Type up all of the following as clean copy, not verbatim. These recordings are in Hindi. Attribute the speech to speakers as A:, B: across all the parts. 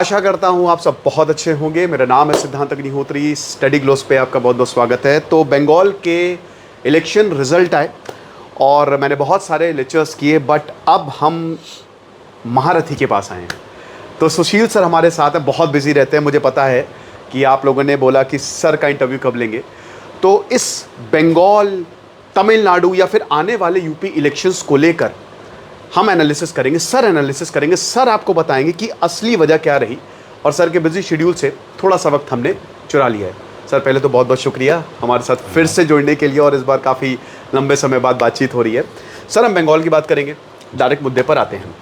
A: आशा करता हूँ आप सब बहुत अच्छे होंगे। मेरा नाम है सिद्धांत अग्निहोत्री। स्टडी ग्लोस पे आपका बहुत बहुत स्वागत है। तो बंगाल के इलेक्शन रिजल्ट आए और मैंने बहुत सारे लेक्चर्स किए, बट अब हम महारथी के पास आए हैं। तो सुशील सर हमारे साथ हैं, बहुत बिजी रहते हैं। मुझे पता है कि आप लोगों ने बोला कि सर का इंटरव्यू कब लेंगे। तो इस बंगाल, तमिलनाडु या फिर आने वाले यूपी इलेक्शंस को लेकर हम एनालिसिस करेंगे, सर एनालिसिस करेंगे। सर आपको बताएंगे कि असली वजह क्या रही, और सर के बिजी शेड्यूल से थोड़ा सा वक्त हमने चुरा लिया है। सर पहले तो बहुत बहुत शुक्रिया हमारे साथ फिर से जुड़ने के लिए, और इस बार काफ़ी लंबे समय बाद बातचीत हो रही है। सर हम बंगाल की बात करेंगे, डायरेक्ट मुद्दे पर आते हैं।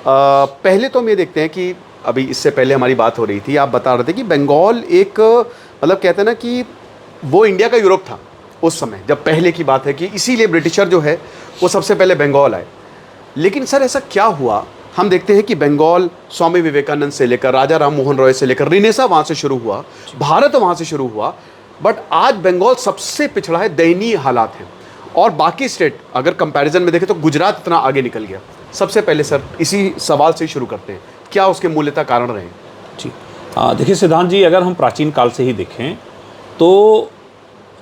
A: पहले तो हम ये देखते हैं कि अभी इससे पहले हमारी बात हो रही थी, आप बता रहे थे कि बंगाल एक मतलब कहते हैं ना कि वो इंडिया का यूरोप था उस समय, जब पहले की बात है, कि इसीलिए ब्रिटिशर जो है वो सबसे पहले बंगाल आए। लेकिन सर ऐसा क्या हुआ? हम देखते हैं कि बंगाल स्वामी विवेकानंद से लेकर राजा राम मोहन रॉय से लेकर रिनेसा वहाँ से शुरू हुआ, भारत वहाँ से शुरू हुआ, बट आज बंगाल सबसे पिछड़ा है, दयनीय हालात हैं। और बाकी स्टेट अगर कंपैरिजन में देखें तो गुजरात इतना आगे निकल गया। सबसे पहले सर इसी सवाल से शुरू करते हैं, क्या उसके मूल्यता कारण रहे?
B: जी देखिए सिद्धांत जी, अगर हम प्राचीन काल से ही देखें तो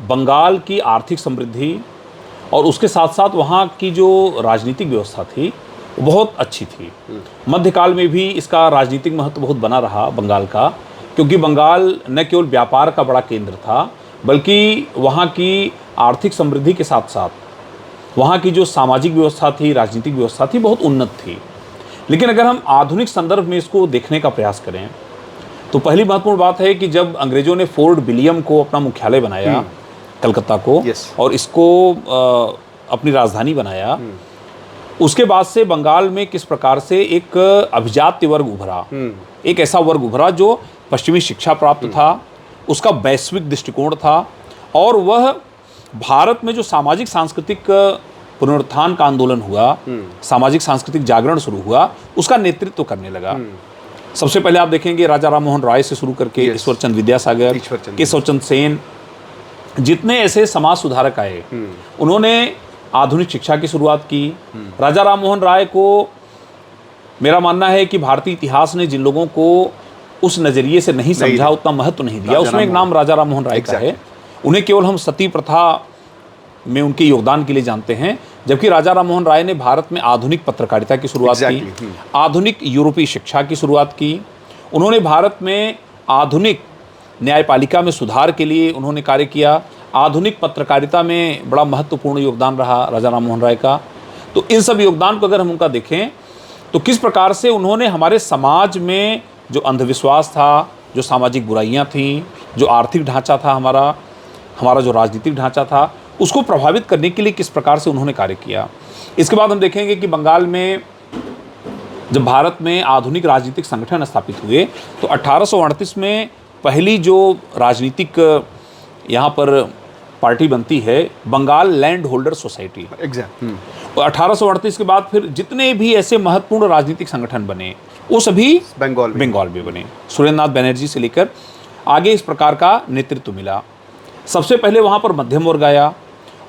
B: बंगाल की आर्थिक समृद्धि और उसके साथ साथ वहाँ की जो राजनीतिक व्यवस्था थी वो बहुत अच्छी थी। मध्यकाल में भी इसका राजनीतिक महत्व बहुत बना रहा बंगाल का, क्योंकि बंगाल न केवल व्यापार का बड़ा केंद्र था, बल्कि वहाँ की आर्थिक समृद्धि के साथ साथ वहाँ की जो सामाजिक व्यवस्था थी, राजनीतिक व्यवस्था थी, बहुत उन्नत थी। लेकिन अगर हम आधुनिक संदर्भ में इसको देखने का प्रयास करें तो पहली महत्वपूर्ण बात है कि जब अंग्रेजों ने फोर्ट विलियम को अपना मुख्यालय बनाया, कलकत्ता को, और इसको अपनी राजधानी बनाया, उसके बाद से बंगाल में किस प्रकार से एक अभिजात्य वर्ग उभरा, एक ऐसा वर्ग उभरा जो पश्चिमी शिक्षा प्राप्त था, उसका वैश्विक दृष्टिकोण था, और वह भारत में जो सामाजिक सांस्कृतिक पुनरुत्थान का आंदोलन हुआ, सामाजिक सांस्कृतिक जागरण शुरू हुआ, उसका नेतृत्व करने लगा। सबसे पहले आप देखेंगे राजा राम मोहन राय से शुरू करके ईश्वर चंद्र विद्यासागर, केशव चंद्र सेन, जितने ऐसे समाज सुधारक आए, उन्होंने आधुनिक शिक्षा की शुरुआत की। राजा राम मोहन राय को, मेरा मानना है कि भारतीय इतिहास ने जिन लोगों को उस नज़रिए से नहीं समझा, उतना महत्व नहीं दिया, उसमें एक नाम राजा राम मोहन राय का है। उन्हें केवल हम सती प्रथा में उनके योगदान के लिए जानते हैं, जबकि राजा राम मोहन राय ने भारत में आधुनिक पत्रकारिता की शुरुआत की, आधुनिक यूरोपीय शिक्षा की शुरुआत की। उन्होंने भारत में आधुनिक न्यायपालिका में सुधार के लिए उन्होंने कार्य किया। आधुनिक पत्रकारिता में बड़ा महत्वपूर्ण योगदान रहा राजा राम मोहन राय का। तो इन सब योगदान को अगर हम उनका देखें तो किस प्रकार से उन्होंने हमारे समाज में जो अंधविश्वास था, जो सामाजिक बुराइयां थीं, जो आर्थिक ढांचा था हमारा जो राजनीतिक ढांचा था, उसको प्रभावित करने के लिए किस प्रकार से उन्होंने कार्य किया। इसके बाद हम देखेंगे कि बंगाल में जब भारत में आधुनिक राजनीतिक संगठन स्थापित हुए तो 1838 में पहली जो राजनीतिक यहाँ पर पार्टी बनती है, बंगाल लैंड होल्डर सोसाइटी। और 1838 के बाद फिर जितने भी ऐसे महत्वपूर्ण राजनीतिक संगठन बने वो सभी बंगाल में बने। सुरेंद्रनाथ बनर्जी से लेकर आगे इस प्रकार का नेतृत्व मिला। सबसे पहले वहाँ पर मध्यम वर्ग आया,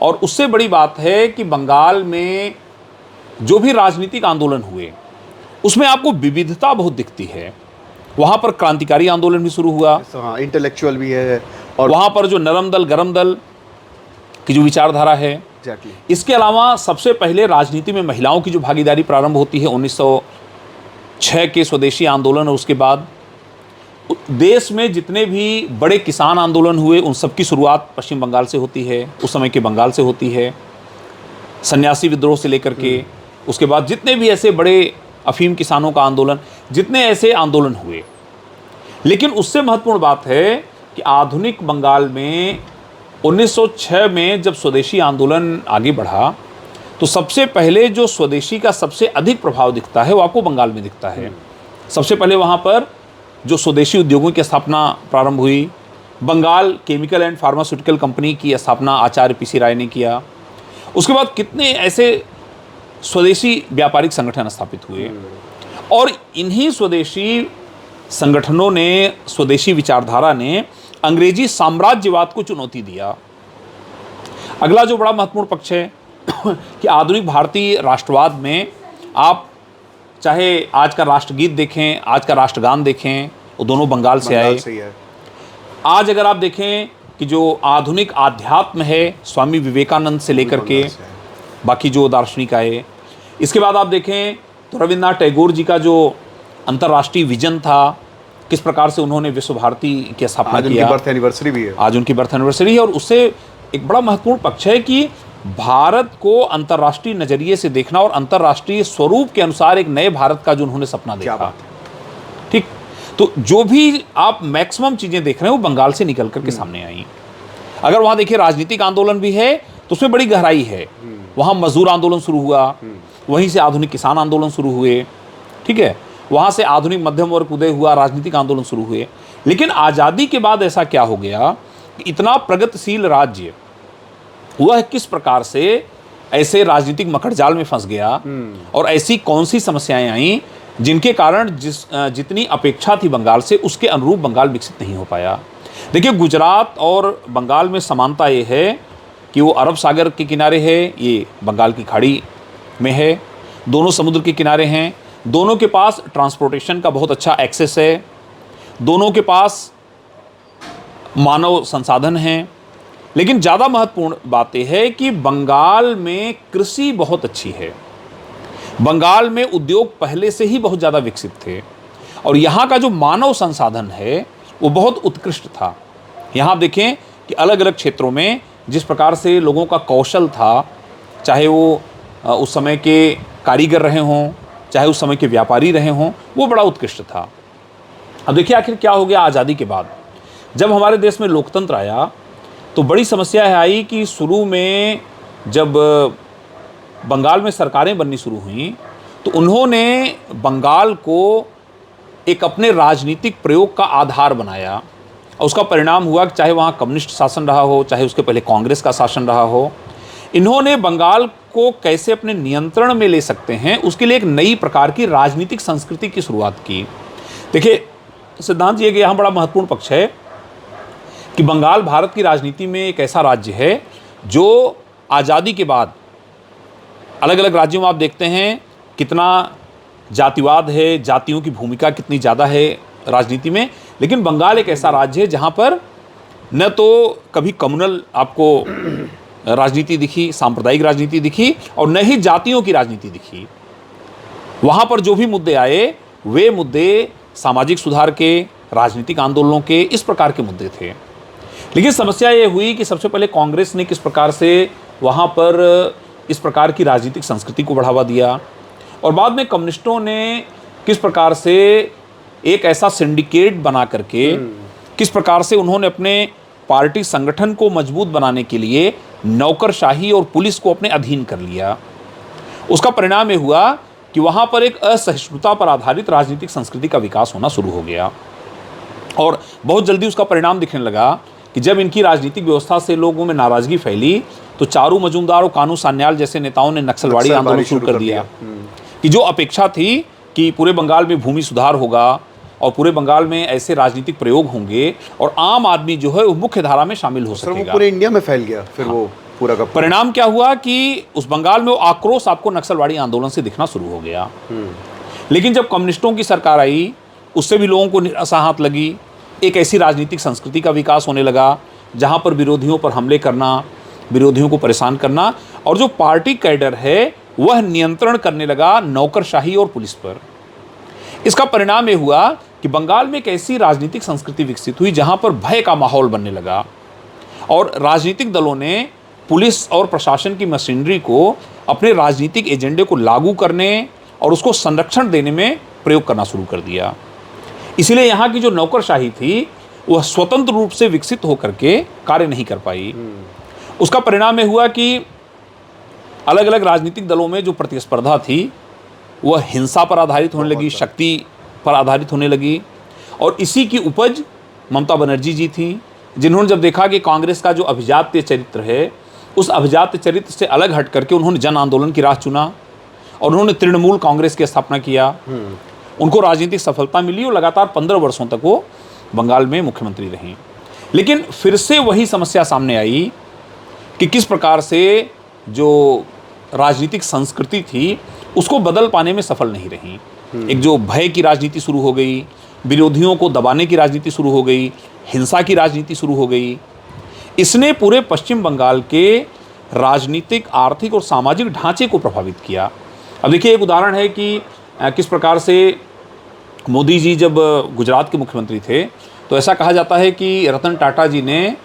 B: और उससे बड़ी बात है कि बंगाल में जो भी राजनीतिक आंदोलन हुए उसमें आपको विविधता बहुत दिखती है। वहाँ पर क्रांतिकारी आंदोलन भी शुरू हुआ,
A: इंटेलेक्चुअल भी है, और
B: वहाँ पर जो नरम दल गरम दल की जो विचारधारा है। इसके अलावा सबसे पहले राजनीति में महिलाओं की जो भागीदारी प्रारंभ होती है 1906 के स्वदेशी आंदोलन, और उसके बाद देश में जितने भी बड़े किसान आंदोलन हुए उन सब की शुरुआत पश्चिम बंगाल से होती है, उस समय के बंगाल से होती है। सन्यासी विद्रोह से लेकर के उसके बाद जितने भी ऐसे बड़े अफीम किसानों का आंदोलन, जितने ऐसे आंदोलन हुए। लेकिन उससे महत्वपूर्ण बात है कि आधुनिक बंगाल में 1906 में जब स्वदेशी आंदोलन आगे बढ़ा तो सबसे पहले जो स्वदेशी का सबसे अधिक प्रभाव दिखता है वो आपको बंगाल में दिखता है। सबसे पहले वहाँ पर जो स्वदेशी उद्योगों की स्थापना प्रारंभ हुई, Bengal chemical and pharmaceutical company की स्थापना आचार्य पीसी राय ने किया। उसके बाद कितने ऐसे स्वदेशी व्यापारिक संगठन स्थापित हुए, और इन्हीं स्वदेशी संगठनों ने, स्वदेशी विचारधारा ने अंग्रेजी साम्राज्यवाद को चुनौती दिया। अगला जो बड़ा महत्वपूर्ण पक्ष है कि आधुनिक भारतीय राष्ट्रवाद में आप चाहे आज का राष्ट्रगीत देखें, आज का राष्ट्रगान देखें, वो दोनों बंगाल से आए।
A: से ही है।
B: आज अगर आप देखें कि जो आधुनिक आध्यात्म है, स्वामी विवेकानंद से लेकर के बाकी जो दार्शनिक आए। इसके बाद आप देखें तो रविन्द्रनाथ टैगोर जी का जो अंतर्राष्ट्रीय विजन था, किस प्रकार से उन्होंने विश्व भारती की स्थापना
A: आज
B: किया।
A: उनकी बर्थ एनिवर्सरी भी है।
B: आज उनकी बर्थ एनिवर्सरी है, और उससे एक बड़ा महत्वपूर्ण पक्ष है कि भारत को अंतर्राष्ट्रीय नजरिए से देखना और अंतर्राष्ट्रीय स्वरूप के अनुसार एक नए भारत का जो उन्होंने सपना
A: क्या
B: देखा।
A: बात है।
B: ठीक, तो जो भी आप मैक्सिमम चीजें देख रहे हैं वो बंगाल से निकल करके सामने आई। अगर वहां देखिए राजनीतिक आंदोलन भी है तो उसमें बड़ी गहराई है। वहां मजदूर आंदोलन शुरू हुआ, वहीं से आधुनिक किसान आंदोलन शुरू हुए, ठीक है, वहां से आधुनिक मध्यम वर्ग उदय हुआ, राजनीतिक आंदोलन शुरू हुए। लेकिन आज़ादी के बाद ऐसा क्या हो गया कि इतना प्रगतिशील राज्य वह किस प्रकार से ऐसे राजनीतिक मकड़जाल में फंस गया, और ऐसी कौन सी समस्याएं आई जिनके कारण जितनी अपेक्षा थी बंगाल से उसके अनुरूप बंगाल विकसित नहीं हो पाया। देखिए, गुजरात और बंगाल में समानता ये है कि वो अरब सागर के किनारे है, ये बंगाल की खाड़ी में है, दोनों समुद्र के किनारे हैं, दोनों के पास ट्रांसपोर्टेशन का बहुत अच्छा एक्सेस है, दोनों के पास मानव संसाधन हैं। लेकिन ज़्यादा महत्वपूर्ण बात यह है कि बंगाल में कृषि बहुत अच्छी है, बंगाल में उद्योग पहले से ही बहुत ज़्यादा विकसित थे, और यहाँ का जो मानव संसाधन है वो बहुत उत्कृष्ट था। यहाँ आप देखें कि अलग अलग क्षेत्रों में जिस प्रकार से लोगों का कौशल था, चाहे वो उस समय के कारीगर रहे हों, चाहे उस समय के व्यापारी रहे हों, वो बड़ा उत्कृष्ट था। अब देखिए आखिर क्या हो गया आज़ादी के बाद। जब हमारे देश में लोकतंत्र आया तो बड़ी समस्या है आई कि शुरू में जब बंगाल में सरकारें बननी शुरू हुई तो उन्होंने बंगाल को एक अपने राजनीतिक प्रयोग का आधार बनाया, और उसका परिणाम हुआ कि चाहे वहाँ कम्युनिस्ट शासन रहा हो, चाहे उसके पहले कांग्रेस का शासन रहा हो, इन्होंने बंगाल को कैसे अपने नियंत्रण में ले सकते हैं उसके लिए एक नई प्रकार की राजनीतिक संस्कृति की शुरुआत की। देखिए सिद्धांत ये यहाँ बड़ा महत्वपूर्ण पक्ष है कि बंगाल भारत की राजनीति में एक ऐसा राज्य है जो आज़ादी के बाद अलग अलग राज्यों में आप देखते हैं कितना जातिवाद है, जातियों की भूमिका कितनी ज़्यादा है राजनीति में, लेकिन बंगाल एक ऐसा राज्य है जहाँ पर न तो कभी कम्युनल आपको राजनीति दिखी, सांप्रदायिक राजनीति दिखी, और न ही जातियों की राजनीति दिखी। वहाँ पर जो भी मुद्दे आए वे मुद्दे सामाजिक सुधार के, राजनीतिक आंदोलनों के, इस प्रकार के मुद्दे थे। लेकिन समस्या ये हुई कि सबसे पहले कांग्रेस ने किस प्रकार से वहाँ पर इस प्रकार की राजनीतिक संस्कृति को बढ़ावा दिया, और बाद में कम्युनिस्टों ने किस प्रकार से एक ऐसा सिंडिकेट बना करके किस प्रकार से उन्होंने अपने पार्टी संगठन को मजबूत बनाने के लिए नौकरशाही और पुलिस को अपने अधीन कर लिया। उसका परिणाम ये हुआ कि वहाँ पर एक असहिष्णुता पर आधारित राजनीतिक संस्कृति का विकास होना शुरू हो गया, और बहुत जल्दी उसका परिणाम दिखने लगा कि जब इनकी राजनीतिक व्यवस्था से लोगों में नाराजगी फैली तो चारू मजूमदार और कानू सान्याल जैसे नेताओं ने नक्सलवाड़ी आंदोलन शुरू कर दिया कि जो अपेक्षा थी कि पूरे बंगाल में भूमि सुधार होगा और पूरे बंगाल में ऐसे राजनीतिक प्रयोग होंगे और आम आदमी जो है वो मुख्य धारा में शामिल हो सकेगा।
A: वो पूरे इंडिया में फैल गया फिर। हाँ। वो पूरा का
B: परिणाम क्या हुआ कि उस बंगाल में वो आक्रोश आपको नक्सलवाड़ी आंदोलन से दिखना शुरू हो गया। लेकिन जब कम्युनिस्टों की सरकार आई उससे भी लोगों को निराशा हाथ लगी, एक ऐसी राजनीतिक संस्कृति का विकास होने लगा जहाँ पर विरोधियों पर हमले करना, विरोधियों को परेशान करना, और जो पार्टी कैडर है वह नियंत्रण करने लगा नौकरशाही और पुलिस पर। इसका परिणाम ये हुआ कि बंगाल में एक ऐसी राजनीतिक संस्कृति विकसित हुई जहां पर भय का माहौल बनने लगा, और राजनीतिक दलों ने पुलिस और प्रशासन की मशीनरी को अपने राजनीतिक एजेंडे को लागू करने और उसको संरक्षण देने में प्रयोग करना शुरू कर दिया। इसलिए यहाँ की जो नौकरशाही थी वह स्वतंत्र रूप से विकसित होकर के कार्य नहीं कर पाई। उसका परिणाम ये हुआ कि अलग अलग राजनीतिक दलों में जो प्रतिस्पर्धा थी वह हिंसा पर आधारित होने लगी, शक्ति पर आधारित होने लगी, और इसी की उपज ममता बनर्जी जी थी, जिन्होंने जब देखा कि कांग्रेस का जो अभिजात्य चरित्र है उस अभिजात्य चरित्र से अलग हट करके उन्होंने जन आंदोलन की राह चुना और उन्होंने तृणमूल कांग्रेस की स्थापना किया। उनको राजनीतिक सफलता मिली और लगातार 15 वर्षों तक वो बंगाल में मुख्यमंत्री रहीं। लेकिन फिर से वही समस्या सामने आई कि किस प्रकार से जो राजनीतिक संस्कृति थी उसको बदल पाने में सफल नहीं रही। एक जो भय की राजनीति शुरू हो गई, विरोधियों को दबाने की राजनीति शुरू हो गई, हिंसा की राजनीति शुरू हो गई, इसने पूरे पश्चिम बंगाल के राजनीतिक, आर्थिक और सामाजिक ढांचे को प्रभावित किया। अब देखिए, एक उदाहरण है कि किस प्रकार से मोदी जी जब गुजरात के मुख्यमंत्री थे तो ऐसा कहा जाता है कि रतन टाटा जी ने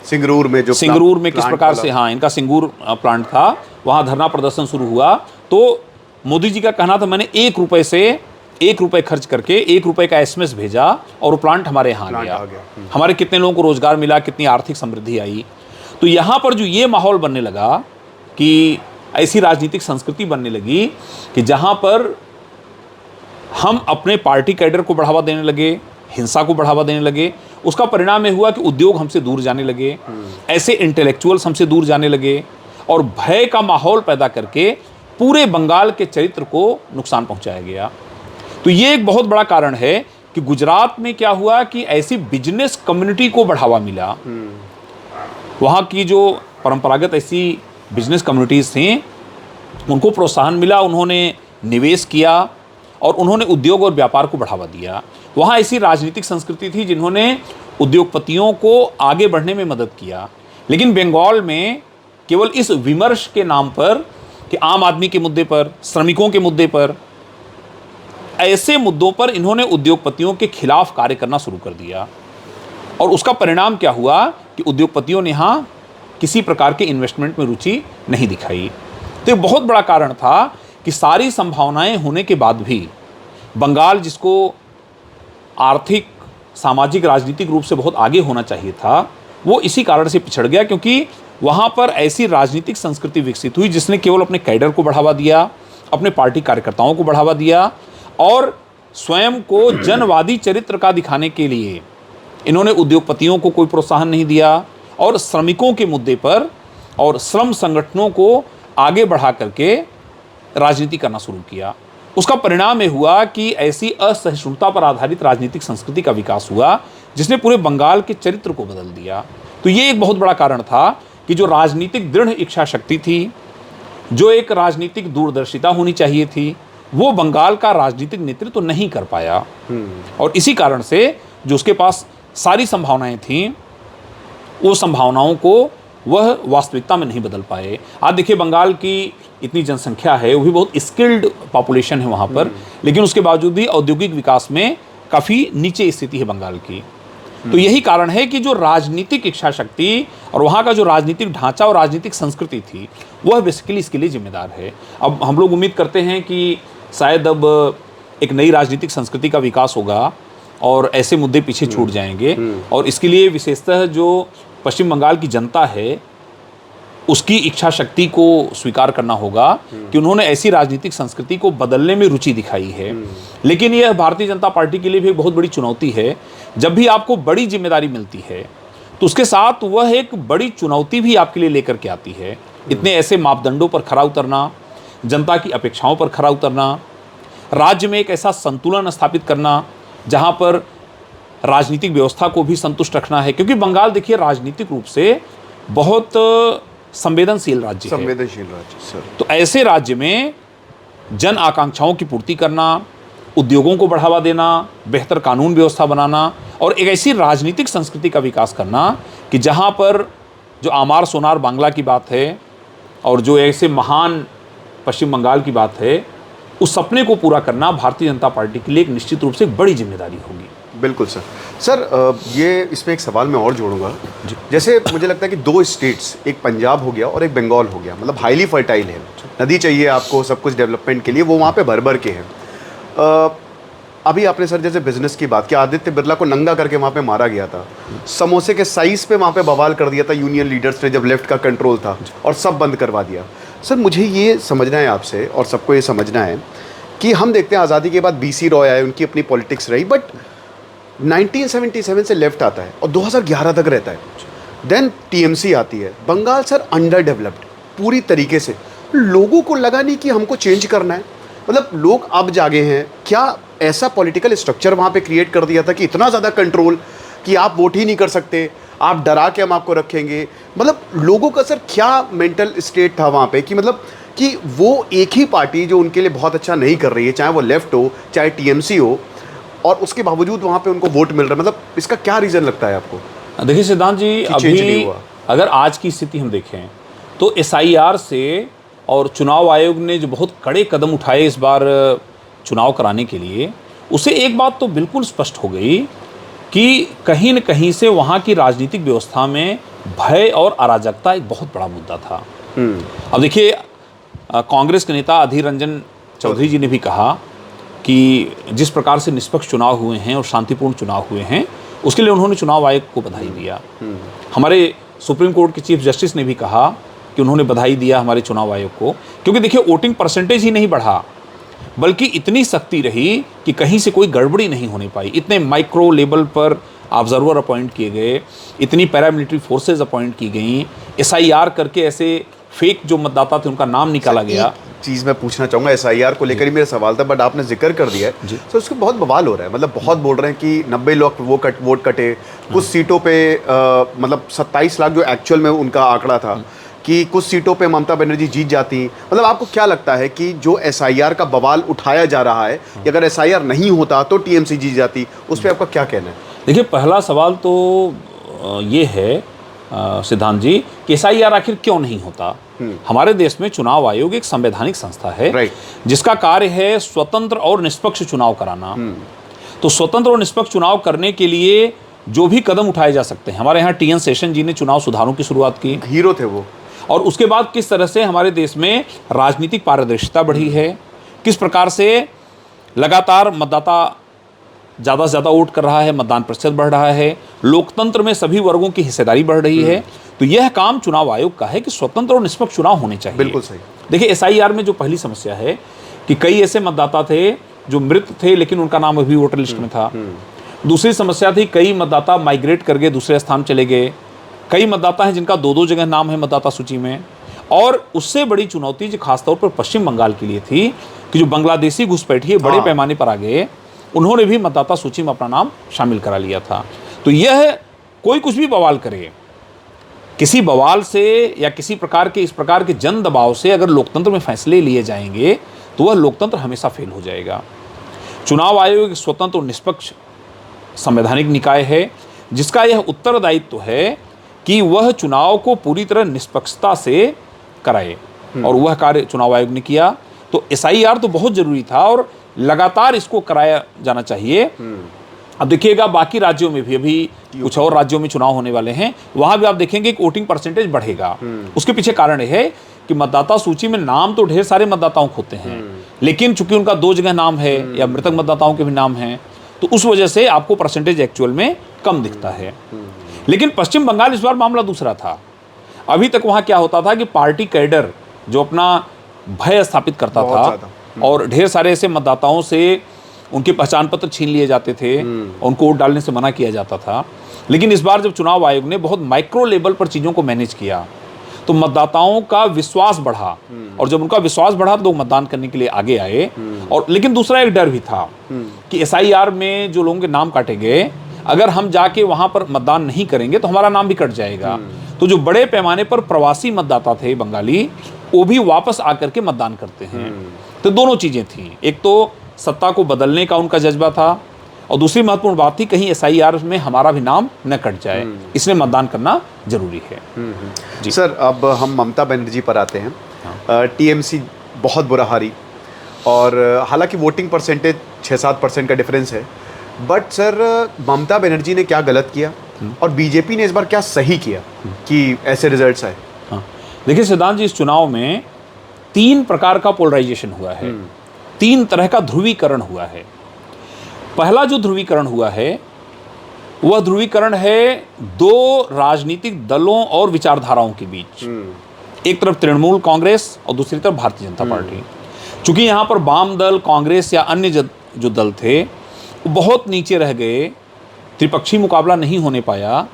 A: सिंगरूर में
B: किस प्रकार से, हाँ, इनका सिंगूर प्लांट था, वहाँ धरना प्रदर्शन शुरू हुआ, तो मोदी जी का कहना था मैंने 1 रुपये से 1 रुपये खर्च करके 1 रुपये का एसएमएस भेजा और वो प्लांट हमारे यहाँ आ गया। हमारे कितने लोगों को रोजगार मिला, कितनी आर्थिक समृद्धि आई। तो यहाँ पर जो ये माहौल बनने लगा कि ऐसी राजनीतिक संस्कृति बनने लगी कि जहाँ पर हम अपने पार्टी कैडर को बढ़ावा देने लगे, हिंसा को बढ़ावा देने लगे, उसका परिणाम ये हुआ कि उद्योग हमसे दूर जाने लगे, ऐसे इंटेलेक्चुअल्स हमसे दूर जाने लगे और भय का माहौल पैदा करके पूरे बंगाल के चरित्र को नुकसान पहुंचाया गया। तो ये एक बहुत बड़ा कारण है कि गुजरात में क्या हुआ कि ऐसी बिजनेस कम्युनिटी को बढ़ावा मिला। वहाँ की जो परंपरागत ऐसी बिजनेस कम्युनिटीज़ थीं उनको प्रोत्साहन मिला, उन्होंने निवेश किया और उन्होंने उद्योग और व्यापार को बढ़ावा दिया। वहाँ ऐसी राजनीतिक संस्कृति थी जिन्होंने उद्योगपतियों को आगे बढ़ने में मदद किया। लेकिन बंगाल में केवल इस विमर्श के नाम पर कि आम आदमी के मुद्दे पर, श्रमिकों के मुद्दे पर, ऐसे मुद्दों पर इन्होंने उद्योगपतियों के खिलाफ कार्य करना शुरू कर दिया और उसका परिणाम क्या हुआ कि उद्योगपतियों ने यहाँ किसी प्रकार के इन्वेस्टमेंट में रुचि नहीं दिखाई। तो एक बहुत बड़ा कारण था कि सारी संभावनाएं होने के बाद भी बंगाल, जिसको आर्थिक, सामाजिक, राजनीतिक रूप से बहुत आगे होना चाहिए था, वो इसी कारण से पिछड़ गया क्योंकि वहाँ पर ऐसी राजनीतिक संस्कृति विकसित हुई जिसने केवल अपने कैडर को बढ़ावा दिया, अपने पार्टी कार्यकर्ताओं को बढ़ावा दिया और स्वयं को जनवादी चरित्र का दिखाने के लिए इन्होंने उद्योगपतियों को कोई प्रोत्साहन नहीं दिया और श्रमिकों के मुद्दे पर और श्रम संगठनों को आगे बढ़ा करके राजनीति करना शुरू किया। उसका परिणाम ये हुआ कि ऐसी असहिष्णुता पर आधारित राजनीतिक संस्कृति का विकास हुआ जिसने पूरे बंगाल के चरित्र को बदल दिया। तो ये एक बहुत बड़ा कारण था कि जो राजनीतिक दृढ़ इच्छा शक्ति थी, जो एक राजनीतिक दूरदर्शिता होनी चाहिए थी, वो बंगाल का राजनीतिक नेतृत्व तो नहीं कर पाया और इसी कारण से जो उसके पास सारी संभावनाएं थीं, वो संभावनाओं को वह वास्तविकता में नहीं बदल पाए। आज देखिए, बंगाल की इतनी जनसंख्या है, वो भी बहुत स्किल्ड पॉपुलेशन है वहाँ पर, लेकिन उसके बावजूद भी औद्योगिक विकास में काफ़ी नीचे स्थिति है बंगाल की। तो यही कारण है कि जो राजनीतिक इच्छा शक्ति और वहाँ का जो राजनीतिक ढांचा और राजनीतिक संस्कृति थी, वह बेसिकली इसके लिए जिम्मेदार है। अब हम लोग उम्मीद करते हैं कि शायद अब एक नई राजनीतिक संस्कृति का विकास होगा और ऐसे मुद्दे पीछे छूट जाएंगे और इसके लिए विशेषतः जो पश्चिम बंगाल की जनता है उसकी इच्छा शक्ति को स्वीकार करना होगा कि उन्होंने ऐसी राजनीतिक संस्कृति को बदलने में रुचि दिखाई है। लेकिन यह भारतीय जनता पार्टी के लिए भी एक बहुत बड़ी चुनौती है। जब भी आपको बड़ी जिम्मेदारी मिलती है तो उसके साथ वह एक बड़ी चुनौती भी आपके लिए लेकर के आती है। इतने ऐसे मापदंडों पर खरा उतरना, जनता की अपेक्षाओं पर खरा उतरना, राज्य में एक ऐसा संतुलन स्थापित करना जहाँ पर राजनीतिक व्यवस्था को भी संतुष्ट रखना है, क्योंकि बंगाल देखिए राजनीतिक रूप से बहुत संवेदनशील राज्य है।
A: सर।
B: तो ऐसे राज्य में जन आकांक्षाओं की पूर्ति करना, उद्योगों को बढ़ावा देना, बेहतर कानून व्यवस्था बनाना और एक ऐसी राजनीतिक संस्कृति का विकास करना कि जहाँ पर जो आमार सोनार बांग्ला की बात है और जो ऐसे महान पश्चिम बंगाल की बात है, उस सपने को पूरा करना भारतीय जनता पार्टी के लिए एक निश्चित रूप से एक बड़ी जिम्मेदारी होगी।
A: बिल्कुल सर। सर, ये इसमें एक सवाल मैं और जोड़ूंगा। जैसे मुझे लगता है कि 2 स्टेट्स, एक पंजाब हो गया और एक बंगाल हो गया, मतलब हाईली फर्टाइल है, नदी चाहिए आपको सब कुछ डेवलपमेंट के लिए, वो वहाँ पे भर भर के हैं। अभी आपने सर जैसे बिजनेस की बात की, आदित्य बिरला को नंगा करके वहाँ पे मारा गया था, समोसे के साइज़ पे वहाँ पे बवाल कर दिया था यूनियन लीडर्स ने जब लेफ्ट का कंट्रोल था और सब बंद करवा दिया। सर, मुझे ये समझना है आपसे और सबको ये समझना है कि हम देखते हैं आज़ादी के बाद BC रॉय आए, उनकी अपनी पॉलिटिक्स रही, बट 1977 से लेफ्ट आता है और 2011 तक रहता है, देन TMC आती है। बंगाल सर अंडर डेवलप्ड पूरी तरीके से, लोगों को लगा नहीं कि हमको चेंज करना है, मतलब लोग अब जागे हैं। क्या ऐसा पॉलिटिकल स्ट्रक्चर वहाँ पे क्रिएट कर दिया था कि इतना ज़्यादा कंट्रोल कि आप वोट ही नहीं कर सकते, आप डरा के हम आपको रखेंगे? मतलब लोगों का सर क्या मेंटल स्टेट था वहाँ पे कि मतलब कि वो एक ही पार्टी जो उनके लिए बहुत अच्छा नहीं कर रही है, चाहे वो लेफ्ट हो चाहे टीएमसी हो, और उसके बावजूद वहाँ पे उनको वोट मिल रहा है, मतलब इसका क्या रीज़न लगता है आपको?
B: देखिए सिद्धांत जी,
A: कि change नहीं
B: अभी
A: हुआ।
B: अगर आज की स्थिति हम देखें तो एसआईआर से और चुनाव आयोग ने जो बहुत कड़े कदम उठाए इस बार चुनाव कराने के लिए, उसे एक बात तो बिल्कुल स्पष्ट हो गई कि कहीं न कहीं से वहाँ की राजनीतिक व्यवस्था में भय और अराजकता एक बहुत बड़ा मुद्दा था। अब देखिए, कांग्रेस के नेता अधीर रंजन चौधरी जी ने भी कहा कि जिस प्रकार से निष्पक्ष चुनाव हुए हैं और शांतिपूर्ण चुनाव हुए हैं, उसके लिए उन्होंने चुनाव आयोग को बधाई दिया। हमारे सुप्रीम कोर्ट के चीफ जस्टिस ने भी कहा कि उन्होंने बधाई दिया हमारे चुनाव आयोग को, क्योंकि देखिए वोटिंग परसेंटेज ही नहीं बढ़ा, बल्कि इतनी सख्ती रही कि कहीं से कोई गड़बड़ी नहीं होने पाई। इतने माइक्रो लेवल पर ऑब्जर्वर अपॉइंट किए गए, इतनी पैरामिलिट्री फोर्सेज अपॉइंट की गई, एसआईआर करके ऐसे फेक जो मतदाता थे उनका नाम निकाला गया।
A: चीज़ मैं पूछना चाहूँगा, एसआईआर को लेकर ही मेरा सवाल था, बट आपने जिक्र कर दिया है, तो उसके बहुत बवाल हो रहा है। मतलब बहुत बोल रहे हैं कि 90 लाख वोट कटे, कुछ सीटों पे मतलब 27 लाख जो एक्चुअल में उनका आंकड़ा था, कि कुछ सीटों पे ममता बनर्जी जीत जाती। मतलब आपको क्या लगता है कि जो एसआईआर का बवाल उठाया जा रहा है, कि अगर एसआईआर नहीं होता तो टीएमसी जीत जाती, उस पर आपका क्या कहना है?
B: देखिए, पहला सवाल तो ये है सिद्धांत जी कि एसआईआर आखिर क्यों नहीं होता। हमारे देश में चुनाव आयोग एक संवैधानिक संस्था है, जिसका कार्य है स्वतंत्र और निष्पक्ष चुनाव कराना। तो स्वतंत्र और निष्पक्ष चुनाव करने के लिए जो भी कदम उठाए जा सकते हैं, हमारे यहाँ टीएन शेषन जी ने चुनाव सुधारों की शुरुआत की,
A: हीरो थे वो।
B: और उसके बाद किस तरह से हमारे देश में राजनीतिक पारदर्शिता बढ़ी है, किस प्रकार से लगातार मतदाता ज़्यादा से ज़्यादा वोट कर रहा है, मतदान प्रतिशत बढ़ रहा है, लोकतंत्र में सभी वर्गों की हिस्सेदारी बढ़ रही है। तो यह काम चुनाव आयोग का है कि स्वतंत्र और निष्पक्ष चुनाव होने चाहिए।
A: बिल्कुल सही।
B: देखिए, एसआईआर में जो पहली समस्या है कि कई ऐसे मतदाता थे जो मृत थे लेकिन उनका नाम अभी वोटर लिस्ट में था। दूसरी समस्या थी, कई मतदाता माइग्रेट कर गए, दूसरे स्थान चले गए। कई मतदाता हैं जिनका दो जगह नाम है मतदाता सूची में। और उससे बड़ी चुनौती जो खासतौर पर पश्चिम बंगाल के लिए थी कि जो बांग्लादेशी घुसपैठिए बड़े पैमाने पर आ गए, उन्होंने भी मतदाता सूची में अपना नाम शामिल करा लिया था। तो यह कोई कुछ भी बवाल करे, किसी बवाल से या किसी प्रकार के इस प्रकार के जन दबाव से अगर लोकतंत्र में फैसले लिए जाएंगे तो वह लोकतंत्र हमेशा फेल हो जाएगा। चुनाव आयोग एक स्वतंत्र और निष्पक्ष संवैधानिक निकाय है, जिसका यह उत्तरदायित्व है कि वह चुनाव को पूरी तरह निष्पक्षता से कराए, और वह कार्य चुनाव आयोग ने किया। तो एसआईआर तो बहुत जरूरी था और लगातार इसको कराया जाना चाहिए। अब देखिएगा, बाकी राज्यों में भी अभी कुछ और राज्यों में चुनाव होने वाले हैं, वहां भी आप देखेंगे कि वोटिंग परसेंटेज बढ़ेगा। उसके पीछे कारण यह है कि मतदाता सूची में नाम तो ढेर सारे मतदाताओं को होते हैं, लेकिन चूंकि उनका दो जगह नाम है या मृतक मतदाताओं के भी नाम हैं, तो उस वजह से आपको परसेंटेज एक्चुअल में कम दिखता है। लेकिन पश्चिम बंगाल इस बार मामला दूसरा था। अभी तक वहां क्या होता था कि पार्टी कैडर जो अपना भय स्थापित करता था और ढेर सारे ऐसे मतदाताओं से उनके पहचान पत्र छीन लिए जाते थे, उनको वोट डालने से मना किया जाता था। लेकिन इस बार जब चुनाव आयोग ने बहुत माइक्रो लेवल पर चीज़ों को मैनेज किया तो मतदाताओं का विश्वास बढ़ा, और जब उनका विश्वास बढ़ा तो लोग मतदान करने के लिए आगे आए। और लेकिन दूसरा एक डर भी था कि एसआईआर में जो लोगों के नाम काटे गए, अगर हम जाके वहां पर मतदान नहीं करेंगे तो हमारा नाम भी कट जाएगा। तो जो बड़े पैमाने पर प्रवासी मतदाता थे बंगाली, वो भी वापस आकर के मतदान करते हैं। तो दोनों चीजें थी, एक तो सत्ता को बदलने का उनका जज्बा था, और दूसरी महत्वपूर्ण बात थी कहीं एसआईआर में हमारा भी नाम न कट जाए, इसलिए मतदान करना जरूरी है।
A: जी सर, अब हम ममता बनर्जी पर आते हैं। टीएमसी बहुत बुरा हारी, और हालांकि वोटिंग परसेंटेज 6-7% का डिफरेंस है, बट सर ममता बनर्जी ने क्या गलत किया और बीजेपी ने इस बार क्या सही किया कि ऐसे रिजल्ट्स आए?
B: देखिए सिद्धांत जी, इस चुनाव में 3 प्रकार का पोलराइजेशन हुआ है, 3 तरह का ध्रुवीकरण हुआ है। पहला जो ध्रुवीकरण हुआ है वह ध्रुवीकरण है 2 राजनीतिक दलों और विचारधाराओं के बीच। एक तरफ तृणमूल कांग्रेस और दूसरी तरफ भारतीय जनता पार्टी। चूंकि यहाँ पर वाम दल, कांग्रेस या अन्य जो दल थे वो बहुत नीचे रह गए, त्रिपक्षीय मुकाबला नहीं होने पाया,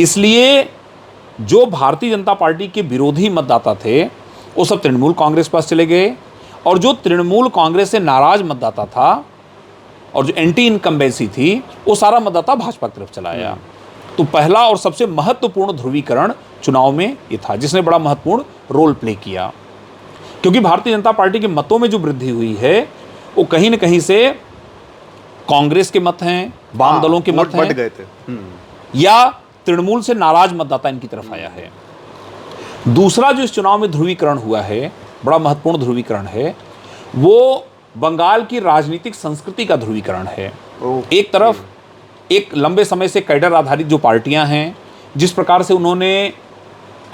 B: इसलिए जो भारतीय जनता पार्टी के विरोधी मतदाता थे वो सब तृणमूल कांग्रेस पास चले गए, और जो तृणमूल कांग्रेस से नाराज मतदाता था और जो एंटी इनकम्बेंसी थी वो सारा मतदाता भाजपा की तरफ चला आया। तो पहला और सबसे महत्वपूर्ण ध्रुवीकरण चुनाव में ये था, जिसने बड़ा महत्वपूर्ण रोल प्ले किया। क्योंकि भारतीय जनता पार्टी के मतों में जो वृद्धि हुई है वो कहीं न कहीं से कांग्रेस के मत हैं, वाम दलों के मत
A: बढ़
B: हैं,
A: गए थे।
B: या तृणमूल से नाराज मतदाता इनकी तरफ आया है। दूसरा जो इस चुनाव में ध्रुवीकरण हुआ है, बड़ा महत्वपूर्ण ध्रुवीकरण है, वो बंगाल की राजनीतिक संस्कृति का ध्रुवीकरण है। एक तरफ एक लंबे समय से कैडर आधारित जो पार्टियां हैं, जिस प्रकार से उन्होंने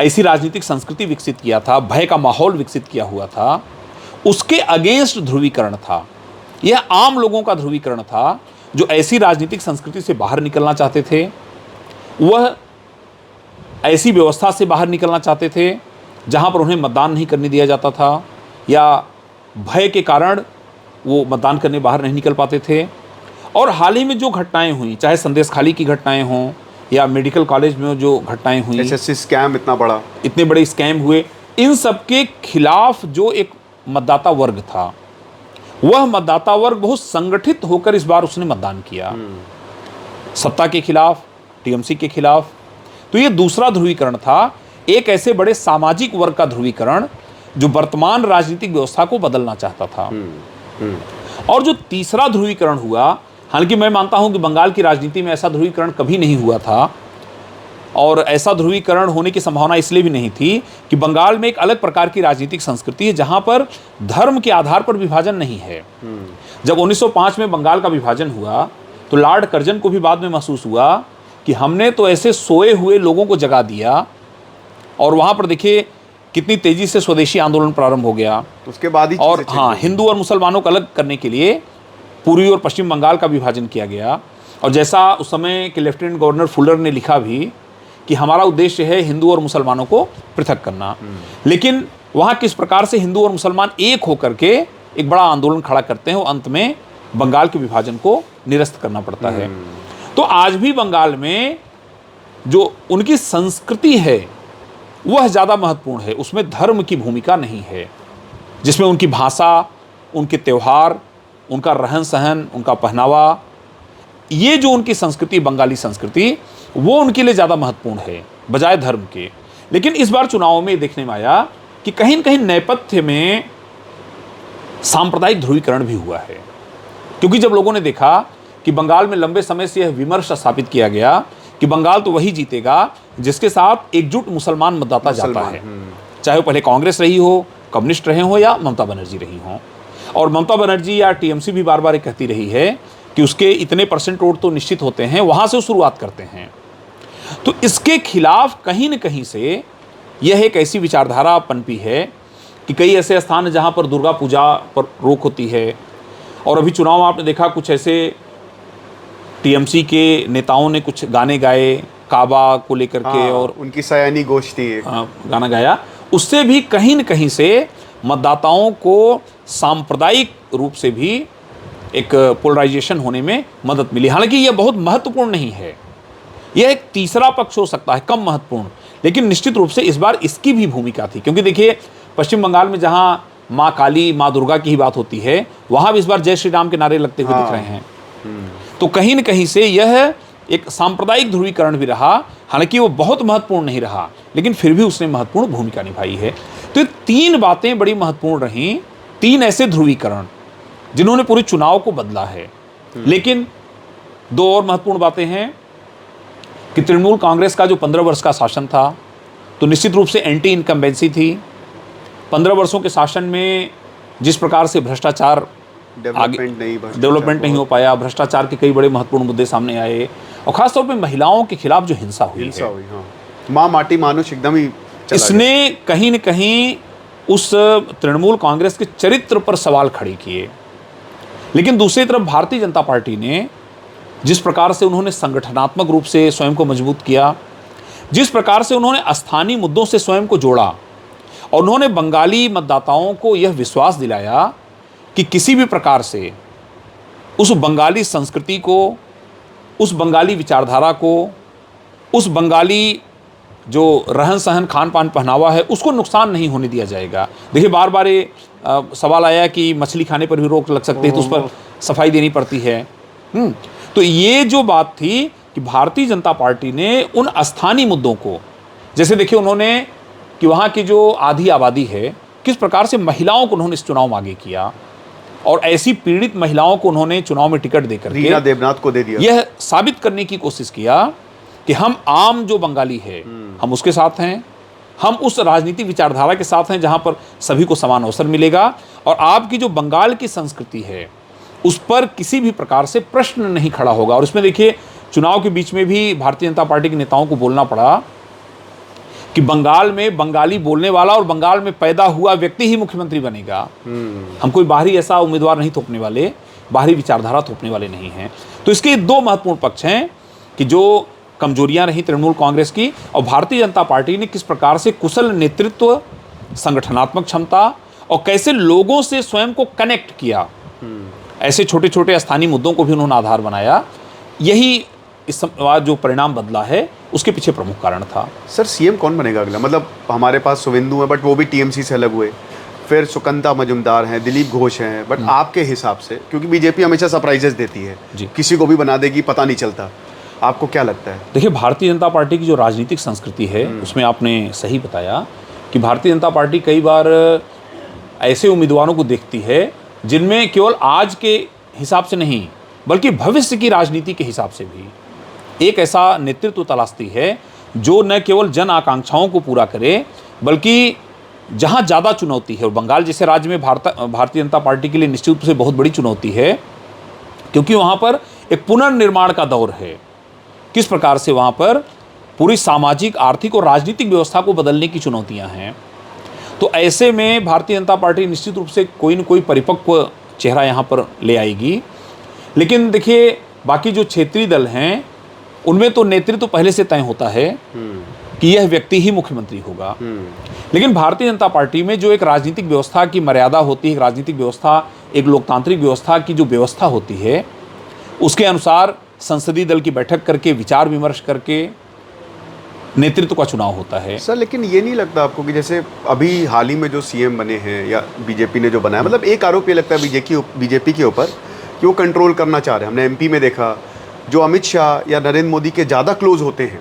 B: ऐसी राजनीतिक संस्कृति विकसित किया था, भय का माहौल विकसित किया हुआ था, उसके अगेंस्ट ध्रुवीकरण था। यह आम लोगों का ध्रुवीकरण था जो ऐसी राजनीतिक संस्कृति से बाहर निकलना चाहते थे, वह ऐसी व्यवस्था से बाहर निकलना चाहते थे जहां पर उन्हें मतदान नहीं करने दिया जाता था, या भय के कारण वो मतदान करने बाहर नहीं निकल पाते थे। और हाल ही में जो घटनाएं हुई, चाहे संदेशखाली की घटनाएं हों या मेडिकल कॉलेज में जो घटनाएं हुई,
A: एसएससी स्कैम इतने
B: बड़े स्कैम हुए, इन सब के खिलाफ जो एक मतदाता वर्ग था, वह मतदाता वर्ग बहुत संगठित होकर इस बार उसने मतदान किया, सत्ता के खिलाफ, टीएमसी के खिलाफ। तो ये दूसरा ध्रुवीकरण था, एक ऐसे बड़े सामाजिक वर्ग का ध्रुवीकरण जो वर्तमान राजनीतिक व्यवस्था को बदलना चाहता था। और जो तीसरा ध्रुवीकरण हुआ, हालांकि मैं मानता हूं कि बंगाल की राजनीति में ऐसा ध्रुवीकरण कभी नहीं हुआ था, और ऐसा ध्रुवीकरण होने की संभावना इसलिए भी नहीं थी कि बंगाल में एक अलग प्रकार की राजनीतिक संस्कृति है जहां पर धर्म के आधार पर विभाजन नहीं है। जब 1905 में बंगाल का विभाजन हुआ तो लॉर्ड कर्जन को भी बाद में महसूस हुआ कि हमने तो ऐसे सोए हुए लोगों को जगा दिया, और वहां पर देखिए कितनी तेजी से स्वदेशी आंदोलन प्रारंभ हो गया।
A: उसके बाद ही
B: और हाँ, हिंदू और मुसलमानों को अलग करने के लिए पूर्वी और पश्चिम बंगाल का विभाजन किया गया, और जैसा उस समय के लेफ्टिनेंट गवर्नर फुलर ने लिखा भी कि हमारा उद्देश्य है हिंदू और मुसलमानों को पृथक करना। लेकिन वहाँ किस प्रकार से हिंदू और मुसलमान एक होकर के एक बड़ा आंदोलन खड़ा करते हैं, और अंत में बंगाल के विभाजन को निरस्त करना पड़ता है। तो आज भी बंगाल में जो उनकी संस्कृति है वह ज़्यादा महत्वपूर्ण है, उसमें धर्म की भूमिका नहीं है, जिसमें उनकी भाषा, उनके त्यौहार, उनका रहन सहन, उनका पहनावा, ये जो उनकी संस्कृति, बंगाली संस्कृति, वो उनके लिए ज़्यादा महत्वपूर्ण है बजाय धर्म के। लेकिन इस बार चुनाव में देखने में आया कि कहीं न कहीं नेपथ्य में सांप्रदायिक ध्रुवीकरण भी हुआ है, क्योंकि जब लोगों ने देखा कि बंगाल में लंबे समय से यह विमर्श स्थापित किया गया कि बंगाल तो वही जीतेगा जिसके साथ एकजुट मुसलमान मतदाता जाता है, चाहे वो पहले कांग्रेस रही हो, कम्युनिस्ट रहे हो, या ममता बनर्जी रही हो। और ममता बनर्जी या टीएमसी भी बार बार ये कहती रही है कि उसके इतने परसेंट वोट तो निश्चित होते हैं, वहाँ से वो शुरुआत करते हैं। तो इसके खिलाफ कहीं न कहीं से यह एक ऐसी विचारधारा पनपी है कि कई ऐसे स्थान हैं जहाँ पर दुर्गा पूजा पर रोक होती है, और अभी चुनाव आपने देखा कुछ ऐसे टीएमसी के नेताओं ने कुछ गाने गाए काबा को लेकर के, और
A: उनकी सयानी गोष्ठी
B: गाना गाया, उससे भी कहीं न कहीं से मतदाताओं को सांप्रदायिक रूप से भी एक पोलराइजेशन होने में मदद मिली। हालांकि यह बहुत महत्वपूर्ण नहीं है, यह एक तीसरा पक्ष हो सकता है, कम महत्वपूर्ण, लेकिन निश्चित रूप से इस बार इसकी भी भूमिका थी। क्योंकि देखिए पश्चिम बंगाल में जहां माँ काली, माँ दुर्गा की ही बात होती है, वहां भी इस बार जय श्री राम के नारे लगते हुए दिख रहे हैं। तो कहीं न कहीं से यह एक सांप्रदायिक ध्रुवीकरण भी रहा, हालांकि वो बहुत महत्वपूर्ण नहीं रहा, लेकिन फिर भी उसने महत्वपूर्ण भूमिका निभाई है। तो ये तीन बातें बड़ी महत्वपूर्ण रहीं, तीन ऐसे ध्रुवीकरण जिन्होंने पूरे चुनाव को बदला है। लेकिन दो और महत्वपूर्ण बातें हैं कि तृणमूल कांग्रेस का जो 15 वर्ष का शासन था, तो निश्चित रूप से एंटी इनकम्बेंसी थी। 15 वर्षों के शासन में जिस प्रकार से भ्रष्टाचार, डेवलपमेंट नहीं हो पाया, भ्रष्टाचार के कई बड़े महत्वपूर्ण मुद्दे सामने आए, और खासतौर पे महिलाओं के खिलाफ जो हिंसा हुई है,
A: माँ माटी मानुष एकदम ही
B: इसने कहीं न कहीं उस तृणमूल कांग्रेस के चरित्र पर सवाल खड़े किए। लेकिन दूसरी तरफ भारतीय जनता पार्टी ने जिस प्रकार से उन्होंने संगठनात्मक रूप से स्वयं को मजबूत किया, जिस प्रकार से उन्होंने स्थानीय मुद्दों से स्वयं को जोड़ा, और उन्होंने बंगाली मतदाताओं को यह विश्वास दिलाया कि किसी भी प्रकार से उस बंगाली संस्कृति को, उस बंगाली विचारधारा को, उस बंगाली जो रहन सहन, खान पान, पहनावा है, उसको नुकसान नहीं होने दिया जाएगा। देखिए बार बार ये सवाल आया कि मछली खाने पर भी रोक लग सकती है, तो उस पर सफाई देनी पड़ती है। तो ये जो बात थी कि भारतीय जनता पार्टी ने उन स्थानीय मुद्दों को, जैसे देखिए उन्होंने कि वहाँ की जो आधी आबादी है, किस प्रकार से महिलाओं को उन्होंने इस चुनाव में आगे किया और ऐसी पीड़ित महिलाओं को उन्होंने चुनाव में टिकट देकर
A: रीना देवनाथ को दे दिया,
B: यह साबित करने की कोशिश किया कि हम आम जो बंगाली है हम उसके साथ हैं, हम उस राजनीतिक विचारधारा के साथ हैं जहां पर सभी को समान अवसर मिलेगा और आपकी जो बंगाल की संस्कृति है उस पर किसी भी प्रकार से प्रश्न नहीं खड़ा होगा। और इसमें देखिए चुनाव के बीच में भी भारतीय जनता पार्टी के नेताओं को बोलना पड़ा कि बंगाल में बंगाली बोलने वाला और बंगाल में पैदा हुआ व्यक्ति ही मुख्यमंत्री बनेगा। हम कोई बाहरी ऐसा उम्मीदवार नहीं थोपने वाले, बाहरी विचारधारा थोपने वाले नहीं हैं। तो इसके दो महत्वपूर्ण पक्ष हैं कि जो कमजोरियां रही तृणमूल कांग्रेस की और भारतीय जनता पार्टी ने किस प्रकार से कुशल नेतृत्व, संगठनात्मक क्षमता और कैसे लोगों से स्वयं को कनेक्ट किया, ऐसे छोटे छोटे स्थानीय मुद्दों को भी उन्होंने आधार बनाया। यही इस जो परिणाम बदला है उसके पीछे प्रमुख कारण था।
A: सर सीएम कौन बनेगा अगला? मतलब हमारे पास शुवेंदु है बट वो भी टीएमसी से अलग हुए, फिर सुकंता मजुमदार हैं, दिलीप घोष हैं, बट आपके हिसाब से, क्योंकि बीजेपी हमेशा सरप्राइजेस देती है, किसी को भी बना देगी, पता नहीं चलता, आपको क्या लगता है?
B: देखिए भारतीय जनता पार्टी की जो राजनीतिक संस्कृति है उसमें आपने सही बताया कि भारतीय जनता पार्टी कई बार ऐसे उम्मीदवारों को देखती है जिनमें केवल आज के हिसाब से नहीं बल्कि भविष्य की राजनीति के हिसाब से भी एक ऐसा नेतृत्व तलाशती है जो न केवल जन आकांक्षाओं को पूरा करे बल्कि जहां ज़्यादा चुनौती है, और बंगाल जैसे राज्य में भारतीय जनता पार्टी के लिए निश्चित रूप से बहुत बड़ी चुनौती है क्योंकि वहां पर एक पुनर्निर्माण का दौर है। किस प्रकार से वहां पर पूरी सामाजिक, आर्थिक और राजनीतिक व्यवस्था को बदलने की चुनौतियां हैं। तो ऐसे में भारतीय जनता पार्टी निश्चित रूप से कोई न कोई परिपक्व चेहरा यहाँ पर ले आएगी। लेकिन देखिए बाकी जो क्षेत्रीय दल हैं उनमें तो नेतृत्व पहले से तय होता है कि यह व्यक्ति ही मुख्यमंत्री होगा। लेकिन भारतीय जनता पार्टी में जो एक राजनीतिक व्यवस्था की मर्यादा होती है, एक राजनीतिक व्यवस्था, एक लोकतांत्रिक व्यवस्था की जो व्यवस्था होती है उसके अनुसार संसदीय दल की बैठक करके विचार विमर्श करके नेतृत्व का चुनाव होता है।
A: सर लेकिन ये नहीं लगता आपको कि जैसे अभी हाल ही में जो सीएम बने हैं या बीजेपी ने जो बनाया, मतलब एक आरोप ये लगता है बीजेपी के ऊपर कि वो कंट्रोल करना चाह रहे हैं। हमने एमपी में देखा जो अमित शाह या नरेंद्र मोदी के ज़्यादा क्लोज होते हैं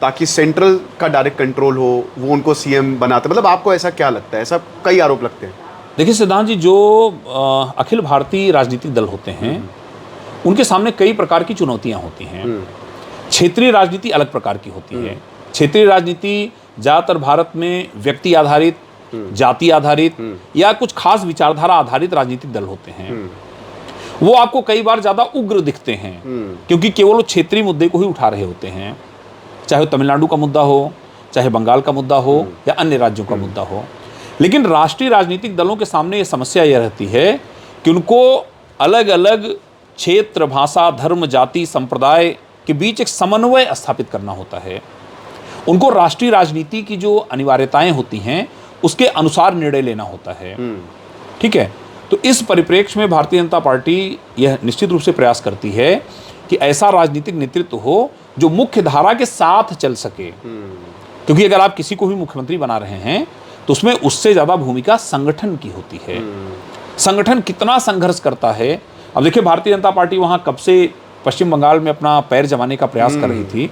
A: ताकि सेंट्रल का डायरेक्ट कंट्रोल हो, वो उनको सीएम बनाते। मतलब आपको ऐसा क्या लगता है? ऐसा कई आरोप लगते हैं।
B: देखिए सिद्धांत जी, जो अखिल भारतीय राजनीतिक दल होते हैं उनके सामने कई प्रकार की चुनौतियां होती हैं। क्षेत्रीय राजनीति अलग प्रकार की होती है। क्षेत्रीय राजनीति ज़्यादातर भारत में व्यक्ति आधारित, जाति आधारित या कुछ खास विचारधारा आधारित राजनीतिक दल होते हैं। वो आपको कई बार ज़्यादा उग्र दिखते हैं क्योंकि केवल वो क्षेत्रीय मुद्दे को ही उठा रहे होते हैं, चाहे तमिलनाडु का मुद्दा हो, चाहे बंगाल का मुद्दा हो या अन्य राज्यों का मुद्दा हो। लेकिन राष्ट्रीय राजनीतिक दलों के सामने ये समस्या यह रहती है कि उनको अलग अलग क्षेत्र, भाषा, धर्म, जाति, संप्रदाय के बीच एक समन्वय स्थापित करना होता है। उनको राष्ट्रीय राजनीति की जो अनिवार्यताएं होती हैं उसके अनुसार निर्णय लेना होता है। ठीक है, तो इस परिप्रेक्ष्य में भारतीय जनता पार्टी यह निश्चित रूप से प्रयास करती है कि ऐसा राजनीतिक नेतृत्व हो जो मुख्य धारा के साथ चल सके। क्योंकि अगर आप किसी को भी मुख्यमंत्री बना रहे हैं तो उसमें उससे ज़्यादा भूमिका संगठन की होती है। संगठन कितना संघर्ष करता है। अब देखिए भारतीय जनता पार्टी वहाँ कब से पश्चिम बंगाल में अपना पैर जमाने का प्रयास कर रही थी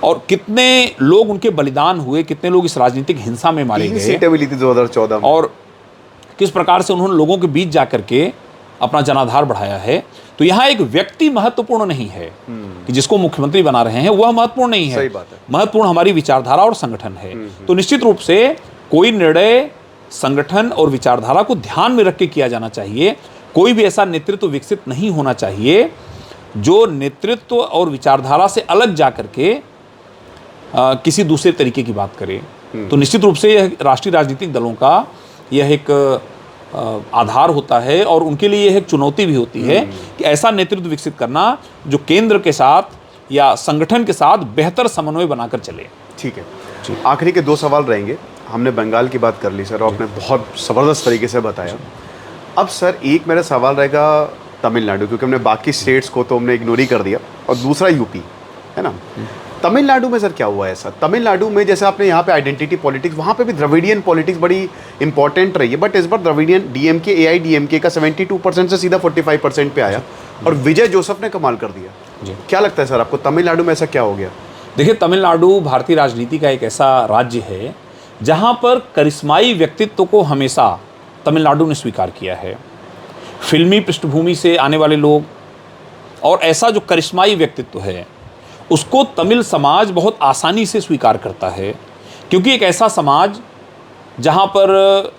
B: और कितने लोग उनके बलिदान हुए, कितने लोग इस राजनीतिक हिंसा में मारे गए,
A: सीटें मिली थी 2014 में,
B: और किस प्रकार से उन्होंने लोगों के बीच जाकर के अपना जनाधार बढ़ाया है। तो यहाँ एक व्यक्ति महत्वपूर्ण नहीं है कि जिसको मुख्यमंत्री बना रहे हैं वह महत्वपूर्ण नहीं है।
A: सही बात है।
B: महत्वपूर्ण हमारी विचारधारा और संगठन है। तो निश्चित रूप से कोई निर्णय संगठन और विचारधारा को ध्यान में रख के किया जाना चाहिए। कोई भी ऐसा नेतृत्व विकसित नहीं होना चाहिए जो नेतृत्व और विचारधारा से अलग जा करके किसी दूसरे तरीके की बात करे। तो निश्चित रूप से यह राष्ट्रीय राजनीतिक दलों का यह एक आधार होता है और उनके लिए यह एक चुनौती भी होती है कि ऐसा नेतृत्व विकसित करना जो केंद्र के साथ या संगठन के साथ बेहतर समन्वय बनाकर चले।
A: ठीक है, आखिरी के 2 सवाल रहेंगे। हमने बंगाल की बात कर ली सर और आपने बहुत ज़बरदस्त तरीके से बताया। अब सर एक मेरा सवाल रहेगा तमिलनाडु, क्योंकि हमने बाकी स्टेट्स को तो हमने इग्नोर ही कर दिया, और दूसरा यूपी है ना। तमिलनाडु में सर क्या हुआ है? ऐसा तमिलनाडु में जैसे आपने यहाँ पे आइडेंटिटी पॉलिटिक्स, वहाँ पे भी द्रविडियन पॉलिटिक्स बड़ी इंपॉर्टेंट रही है, बट इस बार द्रविडियन डीएमके एआईडीएमके का 72% से सीधा 45% पे आया और विजय जोसेफ ने कमाल कर दिया। क्या लगता है सर आपको तमिलनाडु में ऐसा क्या हो गया?
B: देखिए तमिलनाडु भारतीय राजनीति का एक ऐसा राज्य है जहां पर करिश्माई व्यक्तित्व को हमेशा तमिलनाडु ने स्वीकार किया है। फिल्मी पृष्ठभूमि से आने वाले लोग और ऐसा जो करिश्माई व्यक्तित्व है उसको तमिल समाज बहुत आसानी से स्वीकार करता है, क्योंकि एक ऐसा समाज जहां पर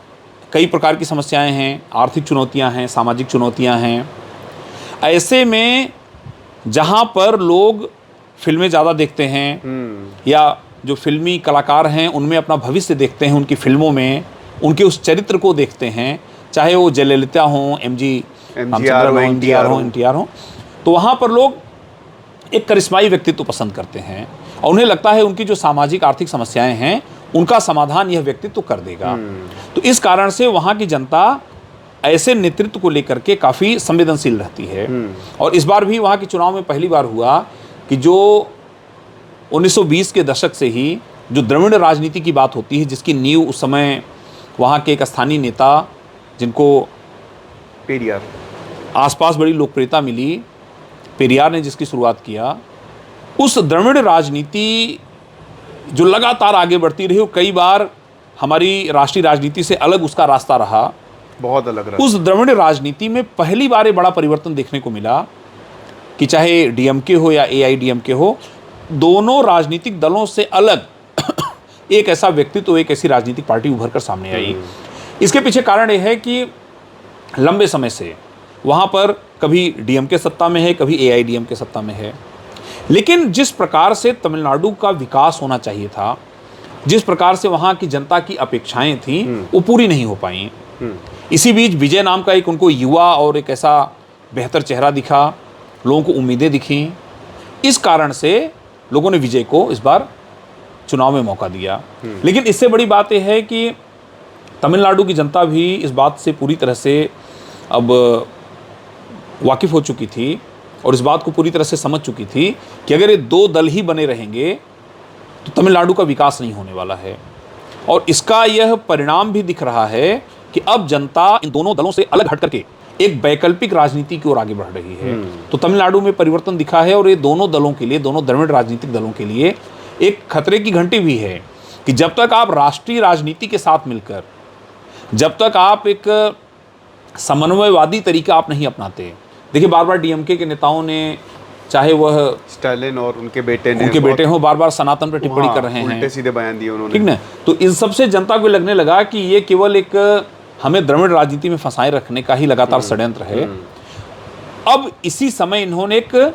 B: कई प्रकार की समस्याएं हैं, आर्थिक चुनौतियां हैं, सामाजिक चुनौतियां हैं। ऐसे में जहां पर लोग फिल्में ज़्यादा देखते हैं या जो फिल्मी कलाकार हैं उनमें अपना भविष्य देखते हैं, उनकी फिल्मों में उनके उस चरित्र को देखते हैं, चाहे वो जयललिता हों, एनटीआर हो, तो वहाँ पर लोग एक करिश्माई व्यक्तित्व पसंद करते हैं और उन्हें लगता है उनकी जो सामाजिक आर्थिक समस्याएं हैं उनका समाधान यह व्यक्तित्व कर देगा। तो इस कारण से वहाँ की जनता ऐसे नेतृत्व को लेकर के काफ़ी संवेदनशील रहती है। और इस बार भी वहाँ के चुनाव में पहली बार हुआ कि जो 1920 के दशक से ही जो द्रविड़ राजनीति की बात होती है, जिसकी नींव उस समय वहाँ के एक स्थानीय नेता जिनको
A: पेरियार
B: आसपास बड़ी लोकप्रियता मिली, पेरियार ने जिसकी शुरुआत किया, उस द्रविड़ राजनीति जो लगातार आगे बढ़ती रही, कई बार हमारी राष्ट्रीय राजनीति से अलग उसका रास्ता रहा,
A: बहुत अलग रहा।
B: उस द्रविड़ राजनीति में पहली बार एक बड़ा परिवर्तन देखने को मिला कि चाहे डीएमके हो या एआईडीएमके हो, दोनों राजनीतिक दलों से अलग एक ऐसा व्यक्तित्व, एक ऐसी राजनीतिक पार्टी उभर कर सामने आई। इसके पीछे कारण यह है कि लंबे समय से वहाँ पर कभी डीएमके सत्ता में है, कभी एआईडीएमके सत्ता में है, लेकिन जिस प्रकार से तमिलनाडु का विकास होना चाहिए था, जिस प्रकार से वहाँ की जनता की अपेक्षाएं थीं, वो पूरी नहीं हो पाई। इसी बीच विजय नाम का एक उनको युवा और एक ऐसा बेहतर चेहरा दिखा, लोगों को उम्मीदें दिखीं। इस कारण से लोगों ने विजय को इस बार चुनाव में मौका दिया। लेकिन इससे बड़ी बात यह है कि तमिलनाडु की जनता भी इस बात से पूरी तरह से अब वाकिफ़ हो चुकी थी और इस बात को पूरी तरह से समझ चुकी थी कि अगर ये दो दल ही बने रहेंगे तो तमिलनाडु का विकास नहीं होने वाला है। और इसका यह परिणाम भी दिख रहा है कि अब जनता इन दोनों दलों से अलग हट करके एक वैकल्पिक राजनीति की ओर आगे बढ़ रही है। तो तमिलनाडु में परिवर्तन दिखा है और ये दोनों दलों के लिए, दोनों द्रविड़ राजनीतिक दलों के लिए एक खतरे की घंटी भी है कि जब तक आप राष्ट्रीय राजनीति के साथ मिलकर, जब तक आप एक समन्वयवादी तरीका आप नहीं अपनाते। देखिए, बार बार डीएमके के नेताओं ने, चाहे वह
A: स्टालिन और उनके बेटे
B: हों, बार बार सनातन पर टिप्पणी कर रहे हैं,
A: उल्टे सीधे बयान दिए उन्होंने,
B: ठीक ना। तो इन सबसे जनता को लगने लगा कि ये केवल एक हमें द्रविड़ राजनीति में फंसाए रखने का ही लगातार षड्यंत्र है। अब इसी समय इन्होंने एक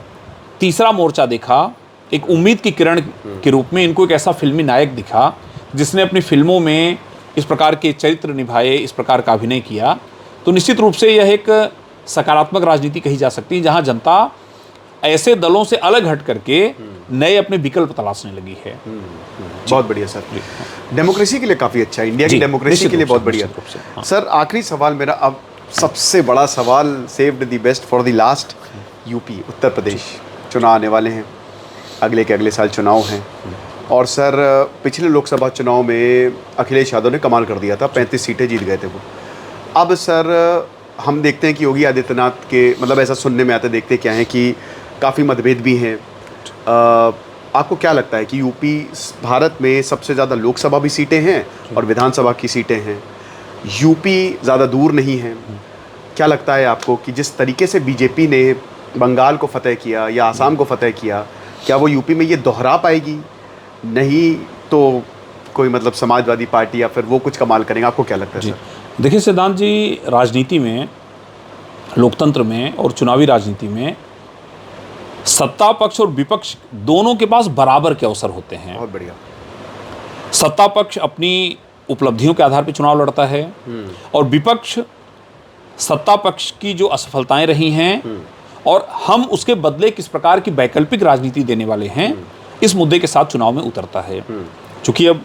B: तीसरा मोर्चा देखा, एक उम्मीद की किरण के रूप में इनको एक ऐसा फिल्मी नायक दिखा जिसने अपनी फिल्मों में इस प्रकार के चरित्र निभाए, इस प्रकार का अभिनय किया। तो निश्चित रूप से यह एक सकारात्मक राजनीति कही जा सकती है, जहां जनता ऐसे दलों से अलग हट करके नए अपने विकल्प तलाशने लगी है।
A: बहुत बढ़िया सर, डेमोक्रेसी के लिए काफ़ी अच्छा है, इंडिया की डेमोक्रेसी के लिए बहुत बढ़िया। सर, आखिरी सवाल मेरा, अब सबसे बड़ा सवाल, saved the best for the last. UP, Uttar Pradesh चुनाव आने वाले हैं, अगले के अगले साल चुनाव हैं। और सर, पिछले लोकसभा चुनाव में अखिलेश यादव ने कमाल कर दिया था, 35 सीटें जीत गए थे वो। अब सर हम देखते हैं कि योगी आदित्यनाथ के, मतलब ऐसा सुनने में आता, देखते क्या है कि काफ़ी मतभेद भी हैं। आपको क्या लगता है कि यूपी भारत में सबसे ज़्यादा लोकसभा भी सीटें हैं और विधानसभा की सीटें हैं, यूपी ज़्यादा दूर नहीं है? क्या लगता है आपको कि जिस तरीके से बीजेपी ने बंगाल को फतह किया या आसाम को फतह किया, क्या वो यूपी में ये दोहरा पाएगी? नहीं तो कोई मतलब समाजवादी पार्टी या फिर वो कुछ कमाल करेंगे? आपको क्या लगता है सर?
B: देखिए सिद्धांत जी, राजनीति में, लोकतंत्र में और चुनावी राजनीति में सत्ता पक्ष और विपक्ष दोनों के पास बराबर के अवसर होते हैं।
A: बहुत बढ़िया।
B: सत्ता पक्ष अपनी उपलब्धियों के आधार पर चुनाव लड़ता है और विपक्ष सत्ता पक्ष की जो असफलताएं रही हैं और हम उसके बदले किस प्रकार की वैकल्पिक राजनीति देने वाले हैं, इस मुद्दे के साथ चुनाव में उतरता है। चूँकि अब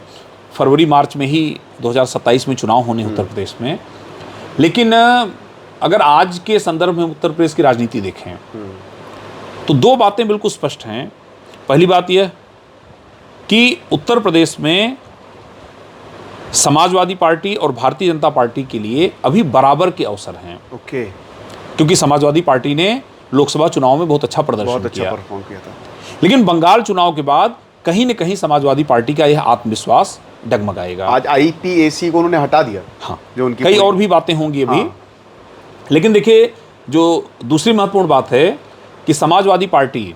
B: फरवरी मार्च में ही 2027 में चुनाव होने उत्तर प्रदेश में, लेकिन अगर आज के संदर्भ में उत्तर प्रदेश की राजनीति देखें तो दो बातें बिल्कुल स्पष्ट हैं। पहली बात यह कि उत्तर प्रदेश में समाजवादी पार्टी और भारतीय जनता पार्टी के लिए अभी बराबर के अवसर हैं।
A: ओके।
B: क्योंकि समाजवादी पार्टी ने लोकसभा चुनाव में बहुत अच्छा परफॉर्म किया था, लेकिन बंगाल चुनाव के बाद कहीं न कहीं समाजवादी पार्टी का यह आत्मविश्वास डगमगाएगा।
A: आज IPAC को उन्होंने हटा दिया।
B: हाँ,
A: जो उनकी
B: कई और भी बातें होंगी अभी।
A: हाँ।
B: लेकिन देखिए, जो दूसरी महत्वपूर्ण बात है कि समाजवादी पार्टी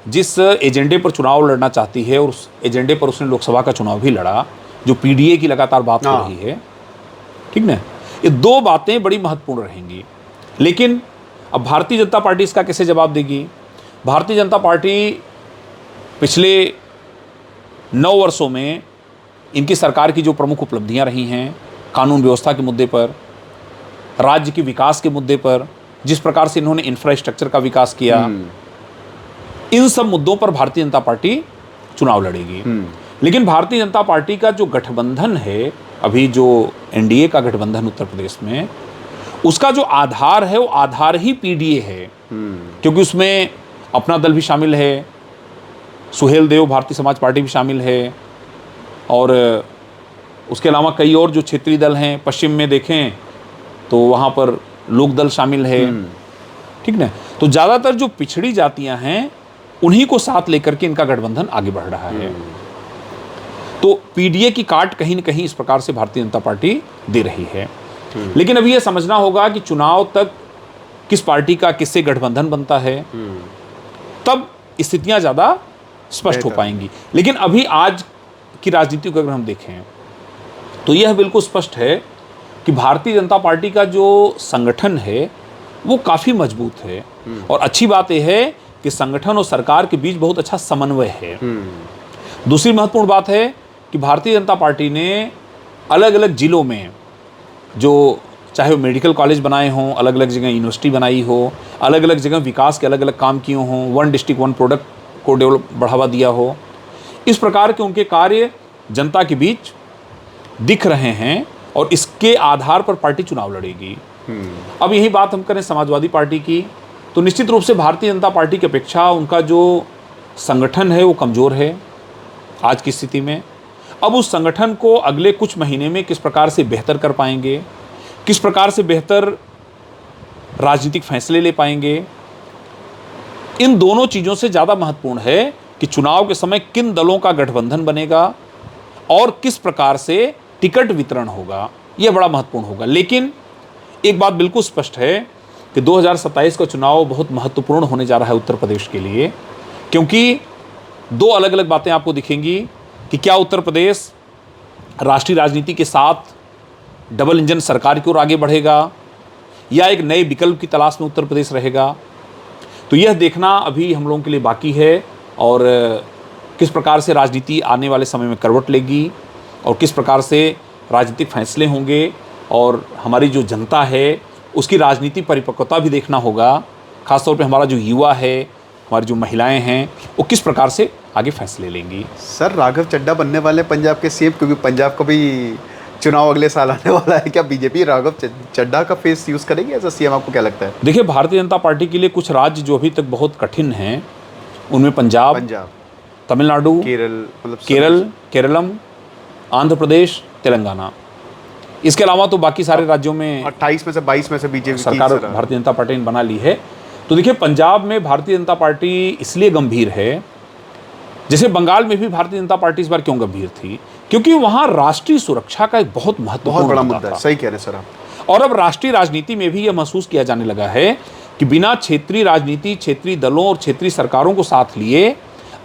B: जिस एजेंडे पर चुनाव लड़ना चाहती है और उस एजेंडे पर उसने लोकसभा का चुनाव भी लड़ा, जो PDA की लगातार बात हो
A: हाँ।
B: रही है, ठीक ना, ये दो बातें बड़ी महत्वपूर्ण रहेंगी। लेकिन अब भारतीय जनता पार्टी इसका कैसे जवाब देगी? भारतीय जनता पार्टी पिछले 9 वर्षों में इनकी सरकार की जो प्रमुख उपलब्धियां रही हैं, कानून व्यवस्था के मुद्दे पर, राज्य के विकास के मुद्दे पर, जिस प्रकार से इन्होंने इंफ्रास्ट्रक्चर का विकास किया, इन सब मुद्दों पर भारतीय जनता पार्टी चुनाव लड़ेगी। लेकिन भारतीय जनता पार्टी का जो गठबंधन है, अभी जो NDA का गठबंधन उत्तर प्रदेश में, उसका जो आधार है वो आधार ही PDA है। क्योंकि उसमें अपना दल भी शामिल है, सुहेल देव भारतीय समाज पार्टी भी शामिल है, और उसके अलावा कई और जो क्षेत्रीय दल हैं, पश्चिम में देखें तो वहाँ पर लोक दल शामिल है, ठीक ना। तो ज़्यादातर जो पिछड़ी जातियाँ हैं उन्हीं को साथ लेकर के इनका गठबंधन आगे बढ़ रहा है। तो PDA की काट कहीं न कहीं इस प्रकार से भारतीय जनता पार्टी दे रही है। लेकिन अभी यह समझना होगा कि चुनाव तक किस पार्टी का किससे गठबंधन बनता है, तब स्थितियां ज़्यादा स्पष्ट हो पाएंगी। लेकिन अभी आज की राजनीति को अगर हम देखें तो यह बिल्कुल स्पष्ट है कि भारतीय जनता पार्टी का जो संगठन है वो काफ़ी मजबूत है। और अच्छी बात यह है कि संगठन और सरकार के बीच बहुत अच्छा समन्वय है। दूसरी महत्वपूर्ण बात है कि भारतीय जनता पार्टी ने अलग अलग जिलों में, जो चाहे वो मेडिकल कॉलेज बनाए हों, अलग अलग जगह यूनिवर्सिटी बनाई हो, अलग अलग जगह विकास के अलग अलग काम किए हों, 1 डिस्ट्रिक्ट 1 प्रोडक्ट को डेवलप बढ़ावा दिया हो, इस प्रकार के उनके कार्य जनता के बीच दिख रहे हैं और इसके आधार पर पार्टी चुनाव लड़ेगी। अब यही बात हम करें समाजवादी पार्टी की, तो निश्चित रूप से भारतीय जनता पार्टी की अपेक्षा उनका जो संगठन है वो कमज़ोर है आज की स्थिति में। अब उस संगठन को अगले कुछ महीने में किस प्रकार से बेहतर कर पाएंगे, किस प्रकार से बेहतर राजनीतिक फैसले ले पाएंगे, इन दोनों चीज़ों से ज़्यादा महत्वपूर्ण है कि चुनाव के समय किन दलों का गठबंधन बनेगा और किस प्रकार से टिकट वितरण होगा, यह बड़ा महत्वपूर्ण होगा। लेकिन एक बात बिल्कुल स्पष्ट है कि 2027 का चुनाव बहुत महत्वपूर्ण होने जा रहा है उत्तर प्रदेश के लिए, क्योंकि दो अलग अलग बातें आपको दिखेंगी कि क्या उत्तर प्रदेश राष्ट्रीय राजनीति के साथ डबल इंजन सरकार की ओर आगे बढ़ेगा या एक नए विकल्प की तलाश में उत्तर प्रदेश रहेगा। तो यह देखना अभी हम लोगों के लिए बाकी है, और किस प्रकार से राजनीति आने वाले समय में करवट लेगी और किस प्रकार से राजनीतिक फैसले होंगे, और हमारी जो जनता है उसकी राजनीति परिपक्वता भी देखना होगा। खासतौर पे हमारा जो युवा है, हमारी जो महिलाएं हैं, वो किस प्रकार से आगे फैसले लेंगी।
A: सर, राघव चड्ढा बनने वाले पंजाब के CM, क्योंकि पंजाब का भी चुनाव अगले साल आने वाला है, क्या बीजेपी राघव चड्ढा का फेस यूज़ करेगी एज अ CM? आपको क्या लगता है?
B: देखिए, भारतीय जनता पार्टी के लिए कुछ राज्य जो अभी तक बहुत कठिन हैं, उनमें पंजाब, तमिलनाडु, केरलम, आंध्र प्रदेश, तेलंगाना, इसके अलावा तो बाकी सारे राज्यों में
A: 28 में से 22 में से बीजेपी
B: सरकार भारतीय जनता पार्टी ने बना ली है। तो देखिए, पंजाब में भारतीय जनता पार्टी इसलिए गंभीर है, जैसे बंगाल में भी भारतीय जनता पार्टी इस बार क्यों गंभीर थी, क्योंकि वहां राष्ट्रीय सुरक्षा का एक बहुत महत्वपूर्ण
A: बड़ा मुद्दा है। सही कह रहे हैं सर आप।
B: और अब राष्ट्रीय राजनीति में भी यह महसूस किया जाने लगा है कि बिना क्षेत्रीय राजनीति, क्षेत्रीय दलों और क्षेत्रीय सरकारों को साथ लिए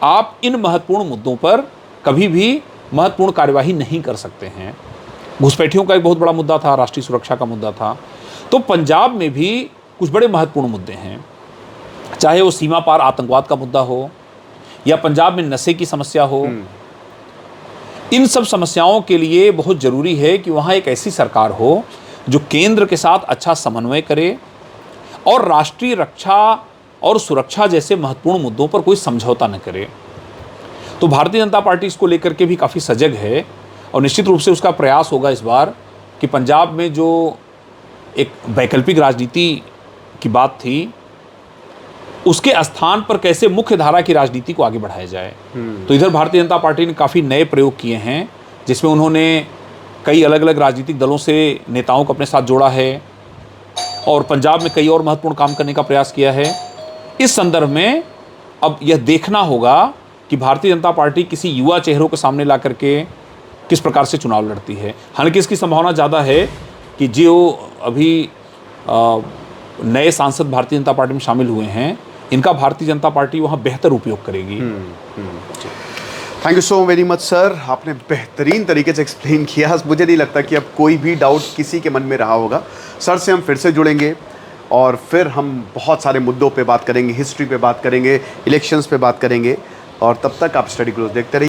B: आप इन महत्वपूर्ण मुद्दों पर कभी भी महत्वपूर्ण कार्यवाही नहीं कर सकते हैं। घुसपैठियों का एक बहुत बड़ा मुद्दा था, राष्ट्रीय सुरक्षा का मुद्दा था। तो पंजाब में भी कुछ बड़े महत्वपूर्ण मुद्दे हैं, चाहे वो सीमा पार आतंकवाद का मुद्दा हो या पंजाब में नशे की समस्या हो। इन सब समस्याओं के लिए बहुत ज़रूरी है कि वहाँ एक ऐसी सरकार हो जो केंद्र के साथ अच्छा समन्वय करे और राष्ट्रीय रक्षा और सुरक्षा जैसे महत्वपूर्ण मुद्दों पर कोई समझौता न करे। तो भारतीय जनता पार्टी इसको लेकर के भी काफ़ी सजग है, और निश्चित रूप से उसका प्रयास होगा इस बार कि पंजाब में जो एक वैकल्पिक राजनीति की बात थी, उसके स्थान पर कैसे मुख्य धारा की राजनीति को आगे बढ़ाया जाए। तो इधर भारतीय जनता पार्टी ने काफ़ी नए प्रयोग किए हैं, जिसमें उन्होंने कई अलग अलग राजनीतिक दलों से नेताओं को अपने साथ जोड़ा है और पंजाब में कई और महत्वपूर्ण काम करने का प्रयास किया है। इस संदर्भ में अब यह देखना होगा कि भारतीय जनता पार्टी किसी युवा चेहरों के सामने ला करके किस प्रकार से चुनाव लड़ती है। हालांकि इसकी संभावना ज़्यादा है कि जो अभी नए सांसद भारतीय जनता पार्टी में शामिल हुए हैं, इनका भारतीय जनता पार्टी वहाँ बेहतर उपयोग करेगी।
A: Thank you so very much sir, आपने बेहतरीन तरीके से एक्सप्लेन किया। मुझे नहीं लगता कि अब कोई भी डाउट किसी के मन में रहा होगा। सर से हम फिर से जुड़ेंगे और फिर हम बहुत सारे मुद्दों पे बात करेंगे, हिस्ट्री पे बात करेंगे, इलेक्शंस पे बात करेंगे, और तब तक आप स्टडी ग्लोस देखते रहिए।